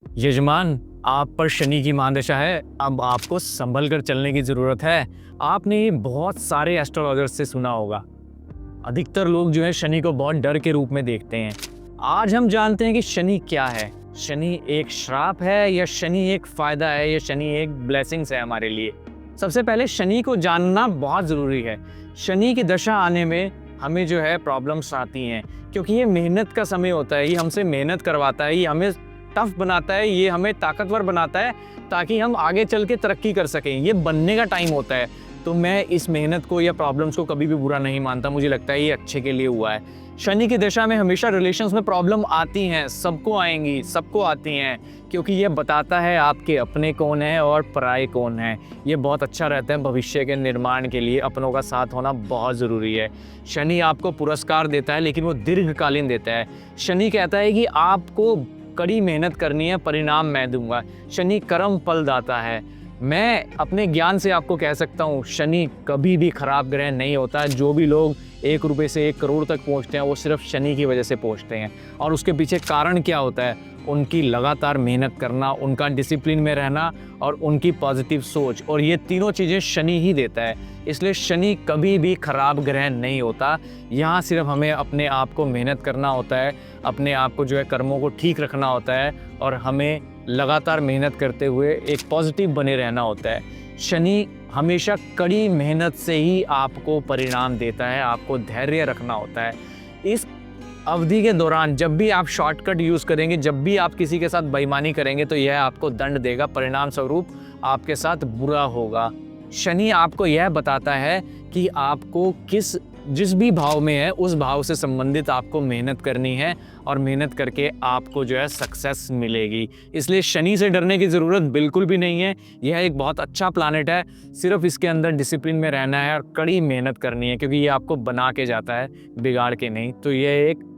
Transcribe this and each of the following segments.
यजमान, आप पर शनि की महादशा है। अब आपको संभल कर चलने की जरूरत है। आपने ये बहुत सारे एस्ट्रोलॉजर्स से सुना होगा। अधिकतर लोग जो है शनि को बहुत डर के रूप में देखते हैं। आज हम जानते हैं कि शनि क्या है। शनि एक श्राप है या शनि एक फायदा है या शनि एक ब्लेसिंग्स है हमारे लिए। सबसे पहले शनि को जानना बहुत ज़रूरी है। शनि की दशा आने में हमें जो है प्रॉब्लम्स आती हैं, क्योंकि ये मेहनत का समय होता है। ये हमसे मेहनत करवाता है, ये हमें टफ बनाता है, ये हमें ताकतवर बनाता है ताकि हम आगे चल के तरक्की कर सकें। ये बनने का टाइम होता है। तो मैं इस मेहनत को या प्रॉब्लम्स को कभी भी बुरा नहीं मानता। मुझे लगता है ये अच्छे के लिए हुआ है। शनि की दशा में हमेशा रिलेशंस में प्रॉब्लम आती हैं, सबको आएंगी, सबको आती हैं, क्योंकि ये बताता है आपके अपने कौन है और पराये कौन है। ये बहुत अच्छा रहता है भविष्य के निर्माण के लिए। अपनों का साथ होना बहुत ज़रूरी है। शनि आपको पुरस्कार देता है, लेकिन वो दीर्घकालीन देता है। शनि कहता है कि आपको कड़ी मेहनत करनी है, परिणाम मैं दूंगा। शनि कर्म फल दाता है। मैं अपने ज्ञान से आपको कह सकता हूँ, शनि कभी भी खराब ग्रह नहीं होता। जो भी लोग 1 रुपये से 1 करोड़ तक पहुँचते हैं, वो सिर्फ शनि की वजह से पहुँचते हैं। और उसके पीछे कारण क्या होता है? उनकी लगातार मेहनत करना, उनका डिसिप्लिन में रहना और उनकी पॉजिटिव सोच। और ये तीनों चीज़ें शनि ही देता है। इसलिए शनि कभी भी खराब ग्रह नहीं होता। यहाँ सिर्फ हमें अपने आप को मेहनत करना होता है, अपने आप को जो है कर्मों को ठीक रखना होता है और हमें लगातार मेहनत करते हुए एक पॉजिटिव बने रहना होता है। शनि हमेशा कड़ी मेहनत से ही आपको परिणाम देता है। आपको धैर्य रखना होता है। इस अवधि के दौरान जब भी आप शॉर्टकट यूज़ करेंगे, जब भी आप किसी के साथ बेईमानी करेंगे, तो यह आपको दंड देगा। परिणाम स्वरूप आपके साथ बुरा होगा। शनि आपको यह बताता है कि आपको जिस भी भाव में है, उस भाव से संबंधित आपको मेहनत करनी है और मेहनत करके आपको जो है सक्सेस मिलेगी। इसलिए शनि से डरने की ज़रूरत बिल्कुल भी नहीं है। यह एक बहुत अच्छा प्लैनेट है। सिर्फ इसके अंदर डिसिप्लिन में रहना है और कड़ी मेहनत करनी है, क्योंकि ये आपको बना के जाता है, बिगाड़ के नहीं। तो यह एक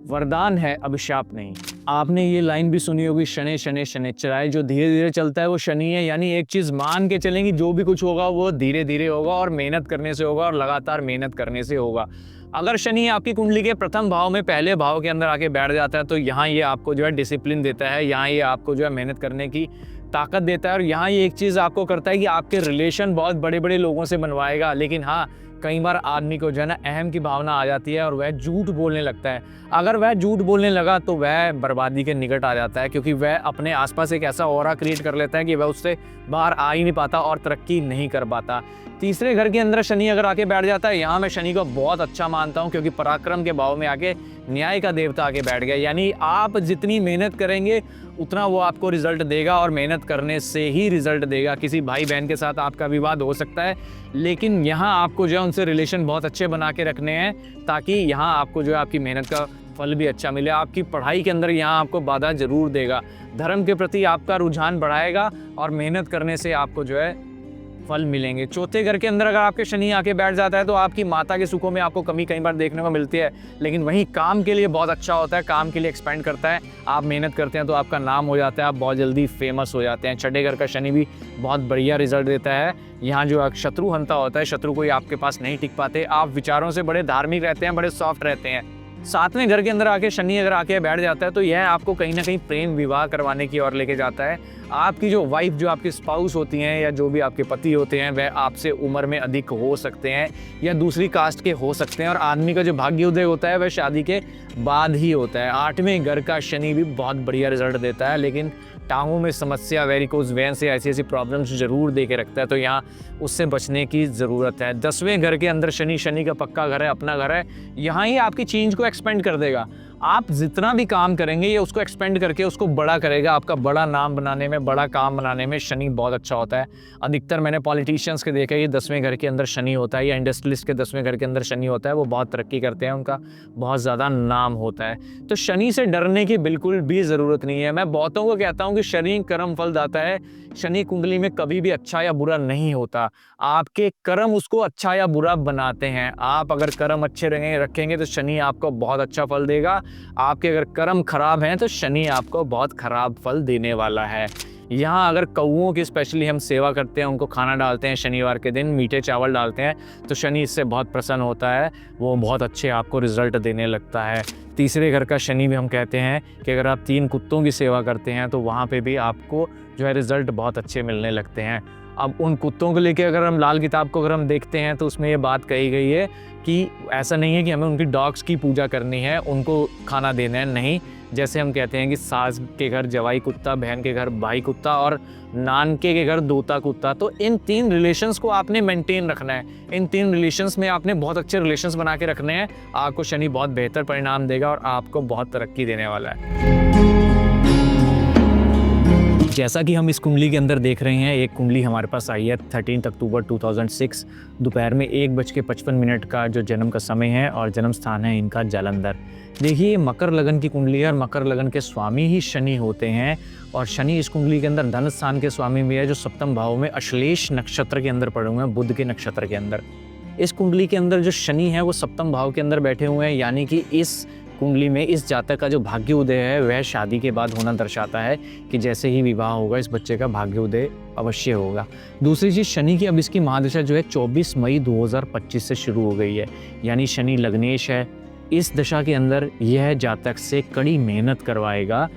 वरदान है, अभिशाप नहीं। आपने ये लाइन भी सुनी होगी, शनि शनि शनिश्चराय। जो धीरे धीरे चलता है वो शनि है। यानी एक चीज़ मान के चलेंगे, जो भी कुछ होगा वो धीरे धीरे होगा और मेहनत करने से होगा और लगातार मेहनत करने से होगा। अगर शनि आपकी कुंडली के प्रथम भाव में, पहले भाव के अंदर आके बैठ जाता है, तो यहाँ ये आपको जो है डिसिप्लिन देता है। यहाँ ये आपको जो है मेहनत करने की ताकत देता है। और यहाँ ये एक चीज़ आपको करता है कि आपके रिलेशन बहुत बड़े बड़े लोगों से बनवाएगा। लेकिन हाँ, कई बार आदमी को जो है ना अहम की भावना आ जाती है और वह झूठ बोलने लगता है। अगर वह झूठ बोलने लगा तो वह बर्बादी के निकट आ जाता है, क्योंकि वह अपने आसपास एक ऐसा ऑरा क्रिएट कर लेता है कि वह उससे बाहर आ ही नहीं पाता और तरक्की नहीं कर पाता। तीसरे घर के अंदर शनि अगर आके बैठ जाता है, यहाँ मैं शनि को बहुत अच्छा मानता हूँ, क्योंकि पराक्रम के भाव में आके न्याय का देवता आके बैठ गया। यानी आप जितनी मेहनत करेंगे उतना वो आपको रिजल्ट देगा, और मेहनत करने से ही रिजल्ट देगा। किसी भाई बहन के साथ आपका विवाद हो सकता है, लेकिन यहाँ आपको जो है उनसे रिलेशन बहुत अच्छे बना के रखने हैं, ताकि यहाँ आपको जो है आपकी मेहनत का फल भी अच्छा मिले। आपकी पढ़ाई के अंदर यहाँ आपको बाधा जरूर देगा। धर्म के प्रति आपका रुझान बढ़ाएगा और मेहनत करने से आपको जो है फल मिलेंगे। चौथे घर के अंदर अगर आपके शनि आके बैठ जाता है, तो आपकी माता के सुखों में आपको कमी कई बार देखने को मिलती है, लेकिन वहीं काम के लिए बहुत अच्छा होता है, काम के लिए एक्सपेंड करता है। आप मेहनत करते हैं तो आपका नाम हो जाता है, आप बहुत जल्दी फेमस हो जाते हैं। छठे घर का शनि भी बहुत बढ़िया रिजल्ट देता है। यहाँ जो शत्रु हंता होता है, शत्रु कोई आपके पास नहीं टिक पाते। आप विचारों से बड़े धार्मिक रहते हैं, बड़े सॉफ्ट रहते हैं। सातवें घर के अंदर आके शनि अगर आके बैठ जाता है, तो यह आपको कहीं ना कहीं प्रेम विवाह करवाने की ओर लेके जाता है। आपकी जो वाइफ, जो आपकी स्पाउस होती हैं या जो भी आपके पति होते हैं, वह आपसे उम्र में अधिक हो सकते हैं या दूसरी कास्ट के हो सकते हैं। और आदमी का जो भाग्योदय होता है वह शादी के बाद ही होता है। आठवें घर का शनि भी बहुत बढ़िया रिजल्ट देता है, लेकिन टांगों में समस्या, वेरिकोज वेन से ऐसी प्रॉब्लम्स जरूर दे के रखता है। तो यहाँ उससे बचने की ज़रूरत है। 10वें घर के अंदर शनि का पक्का घर है, अपना घर है। यहाँ ही आपकी चेंज को एक्सपेंड कर देगा। आप जितना भी काम करेंगे, ये उसको एक्सपेंड करके उसको बड़ा करेगा। आपका बड़ा नाम बनाने में, बड़ा काम बनाने में शनि बहुत अच्छा होता है। अधिकतर मैंने पॉलिटिशियंस के देखा है, ये 10वें घर के अंदर शनि होता है, या इंडस्ट्रियलिस्ट के 10वें घर के अंदर शनि होता है, वो बहुत तरक्की करते हैं, उनका बहुत ज़्यादा नाम होता है। तो शनि से डरने की बिल्कुल भी ज़रूरत नहीं है। मैं बहुतों को कहता हूँ कि शनि कर्म फल दाता है। शनि कुंडली में कभी भी अच्छा या बुरा नहीं होता। आपके कर्म उसको अच्छा या बुरा बनाते हैं। आप अगर कर्म अच्छे रखेंगे तो शनि आपको बहुत अच्छा फल देगा। आपके अगर कर्म खराब हैं तो शनि आपको बहुत खराब फल देने वाला है। यहाँ अगर कौओं की स्पेशली हम सेवा करते हैं, उनको खाना डालते हैं शनिवार के दिन, मीठे चावल डालते हैं, तो शनि इससे बहुत प्रसन्न होता है, वो बहुत अच्छे आपको रिजल्ट देने लगता है। तीसरे घर का शनि भी हम कहते हैं कि अगर आप 3 कुत्तों की सेवा करते हैं तो वहाँ पे भी आपको जो है रिजल्ट बहुत अच्छे मिलने लगते हैं। अब उन कुत्तों को लेके अगर हम लाल किताब को अगर हम देखते हैं तो उसमें ये बात कही गई है कि ऐसा नहीं है कि हमें उनकी डॉग्स की पूजा करनी है, उनको खाना देना है, नहीं। जैसे हम कहते हैं कि सास के घर जवाई कुत्ता, बहन के घर भाई कुत्ता और नानके के घर दोता कुत्ता, तो इन 3 रिलेशंस को आपने मेंटेन रखना है। इन 3 रिलेशंस में आपने बहुत अच्छे रिलेशंस बना के रखने हैं। आपको शनि बहुत बेहतर परिणाम देगा और आपको बहुत तरक्की देने वाला है। जैसा कि हम इस कुंडली के अंदर देख रहे हैं, एक कुंडली हमारे पास आई है 13 अक्टूबर 2006 दोपहर में 1:55 का जो जन्म का समय है और जन्म स्थान है इनका जालंधर। देखिए, मकर लगन की कुंडली है और मकर लगन के स्वामी ही शनि होते हैं और शनि इस कुंडली के अंदर धन स्थान के स्वामी भी है, जो सप्तम भाव में अश्लेष नक्षत्र के अंदर पड़े हुए हैं, बुध के नक्षत्र के अंदर। इस कुंडली के अंदर जो शनि है वो सप्तम भाव के अंदर बैठे हुए हैं, यानी कि इस कुंडली में इस जातक का जो भाग्य उदय है वह शादी के बाद होना दर्शाता है कि जैसे ही विवाह होगा इस बच्चे का भाग्य उदय अवश्य होगा। दूसरी चीज़, शनि की अब इसकी महादशा जो है 24 मई 2025 से शुरू हो गई है, यानी शनि लग्नेश है। इस दशा के अंदर यह जातक से कड़ी मेहनत करवाएगा,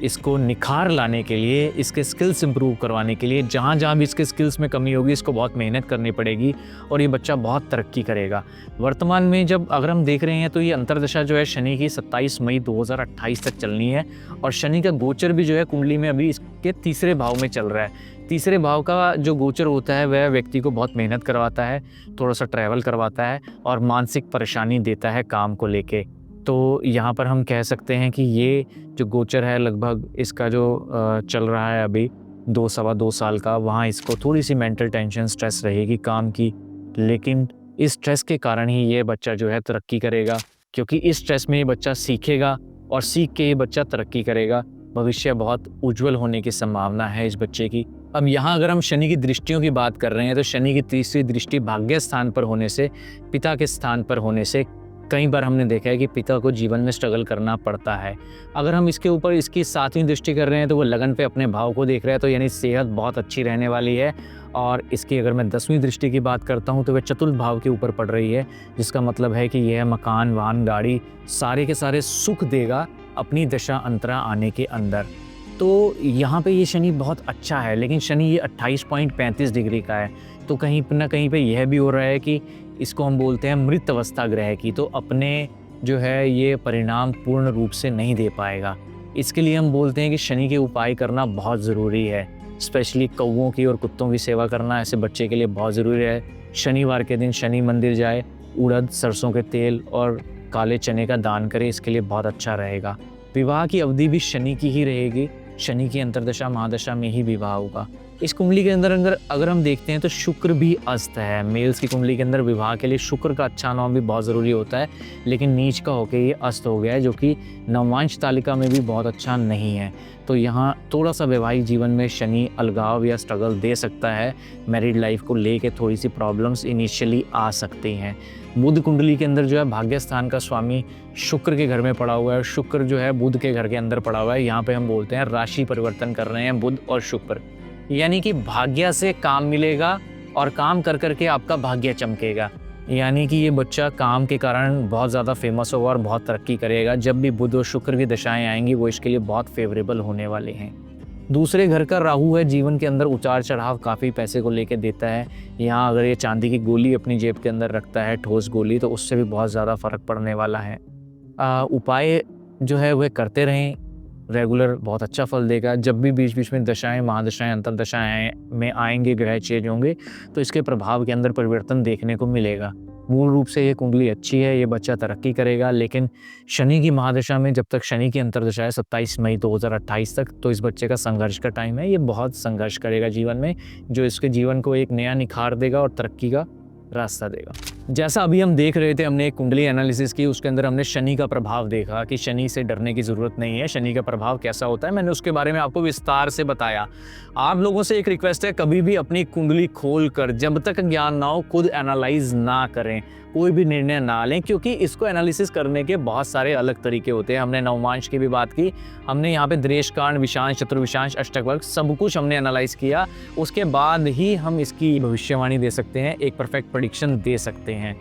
इसको निखार लाने के लिए, इसके स्किल्स इंप्रूव करवाने के लिए। जहाँ जहाँ भी इसके स्किल्स में कमी होगी इसको बहुत मेहनत करनी पड़ेगी और ये बच्चा बहुत तरक्की करेगा। वर्तमान में जब अगर हम देख रहे हैं तो ये अंतर्दशा जो है शनि की 27 मई 2028 तक चलनी है और शनि का गोचर भी जो है कुंडली में अभी इसके तीसरे भाव में चल रहा है। तीसरे भाव का जो गोचर होता है वह व्यक्ति को बहुत मेहनत करवाता है, थोड़ा सा ट्रैवल करवाता है और मानसिक परेशानी देता है काम को लेके। तो यहाँ पर हम कह सकते हैं कि ये जो गोचर है लगभग इसका जो चल रहा है अभी 2-2.25 साल का, वहाँ इसको थोड़ी सी मेंटल टेंशन, स्ट्रेस रहेगी काम की, लेकिन इस स्ट्रेस के कारण ही ये बच्चा जो है तरक्की करेगा, क्योंकि इस स्ट्रेस में ये बच्चा सीखेगा और सीख के ये बच्चा तरक्की करेगा। भविष्य बहुत उज्जवल होने की संभावना है इस बच्चे की। अब यहाँ अगर हम शनि की दृष्टियों की बात कर रहे हैं तो शनि की तीसरी दृष्टि भाग्य स्थान पर होने से, पिता के स्थान पर होने से कई बार हमने देखा है कि पिता को जीवन में स्ट्रगल करना पड़ता है। अगर हम इसके ऊपर इसकी 7वीं दृष्टि कर रहे हैं तो वो लगन पे अपने भाव को देख रहे हैं, तो यानी सेहत बहुत अच्छी रहने वाली है। और इसकी अगर मैं 10वीं दृष्टि की बात करता हूँ तो वह चतुर्थ भाव के ऊपर पड़ रही है, जिसका मतलब है कि यह मकान, वाहन, गाड़ी सारे के सारे सुख देगा अपनी दशा अंतरा आने के अंदर। तो यहाँ पे ये शनि बहुत अच्छा है, लेकिन शनि ये 28.35 डिग्री का है, तो कहीं ना कहीं पे यह भी हो रहा है कि इसको हम बोलते हैं मृत अवस्था ग्रह की, तो अपने जो है ये परिणाम पूर्ण रूप से नहीं दे पाएगा। इसके लिए हम बोलते हैं कि शनि के उपाय करना बहुत ज़रूरी है, स्पेशली कौवों की और कुत्तों की सेवा करना ऐसे बच्चे के लिए बहुत ज़रूरी है। शनिवार के दिन शनि मंदिर जाए, उड़द, सरसों के तेल और काले चने का दान करे, इसके लिए बहुत अच्छा रहेगा। विवाह की अवधि भी शनि की ही रहेगी, शनि की अंतर्दशा महादशा में ही विवाह होगा। इस कुंडली के अंदर अगर हम देखते हैं तो शुक्र भी अस्त है। मेल्स की कुंडली के अंदर विवाह के लिए शुक्र का अच्छा नाम भी बहुत ज़रूरी होता है, लेकिन नीच का होकर ये अस्त हो गया है, जो कि नवमांश तालिका में भी बहुत अच्छा नहीं है। तो यहाँ थोड़ा सा वैवाहिक जीवन में शनि अलगाव या स्ट्रगल दे सकता है। मैरिड लाइफ को लेके थोड़ी सी प्रॉब्लम्स इनिशियली आ सकती हैं। बुध कुंडली के अंदर जो है भाग्य स्थान का स्वामी शुक्र के घर में पड़ा हुआ है, शुक्र जो है बुध के घर के अंदर पड़ा हुआ है। यहाँ पे हम बोलते हैं राशि परिवर्तन कर रहे हैं बुध और शुक्र, यानी कि भाग्य से काम मिलेगा और काम कर करके आपका भाग्य चमकेगा, यानी कि ये बच्चा काम के कारण बहुत ज़्यादा फेमस होगा और बहुत तरक्की करेगा। जब भी बुध और शुक्र की दशाएं आएंगी वो इसके लिए बहुत फेवरेबल होने वाले हैं। दूसरे घर का राहु है, जीवन के अंदर उतार चढ़ाव काफ़ी पैसे को लेके देता है। यहाँ अगर ये चांदी की गोली अपनी जेब के अंदर रखता है, ठोस गोली, तो उससे भी बहुत ज़्यादा फ़र्क पड़ने वाला है। उपाय जो है वह करते रहें, रेगुलर बहुत अच्छा फल देगा। जब भी बीच बीच में दशाएं, महादशाएं, अंतर्दशाएं में आएंगे, ग्रह चेंज होंगे, तो इसके प्रभाव के अंदर परिवर्तन देखने को मिलेगा। मूल रूप से ये कुंडली अच्छी है, ये बच्चा तरक्की करेगा, लेकिन शनि की महादशा में जब तक शनि की अंतर्दशा है 27 मई 2028 तक, तो इस बच्चे का संघर्ष का टाइम है। ये बहुत संघर्ष करेगा जीवन में, जो इसके जीवन को एक नया निखार देगा और तरक्की का रास्ता देगा। जैसा अभी हम देख रहे थे, हमने एक कुंडली एनालिसिस की, उसके अंदर हमने शनि का प्रभाव देखा कि शनि से डरने की ज़रूरत नहीं है। शनि का प्रभाव कैसा होता है मैंने उसके बारे में आपको विस्तार से बताया। आप लोगों से एक रिक्वेस्ट है, कभी भी अपनी कुंडली खोल कर जब तक ज्ञान ना हो खुद एनालाइज ना करें। कोई भी निर्णय ना लें, क्योंकि इसको एनालिसिस करने के बहुत सारे अलग तरीके होते हैं। हमने नवमांश की भी बात की, हमने यहाँ पे दृश्यकांड, विषांश, चतुर्विषांश, अष्टक वर्ग सब कुछ हमने एनालाइज किया। उसके बाद ही हम इसकी भविष्यवाणी दे सकते हैं, एक परफेक्ट प्रेडिक्शन दे सकते हैं।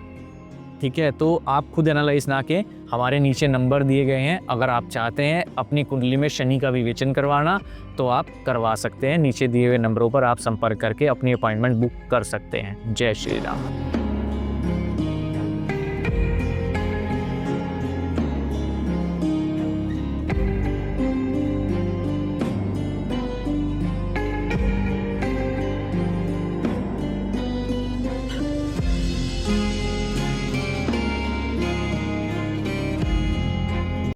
ठीक है, तो आप खुद एनालाइज ना के, हमारे नीचे नंबर दिए गए हैं, अगर आप चाहते हैं अपनी कुंडली में शनि का विवेचन करवाना तो आप करवा सकते हैं। नीचे दिए हुए नंबरों पर आप संपर्क करके अपनी अपॉइंटमेंट बुक कर सकते हैं। जय श्री राम।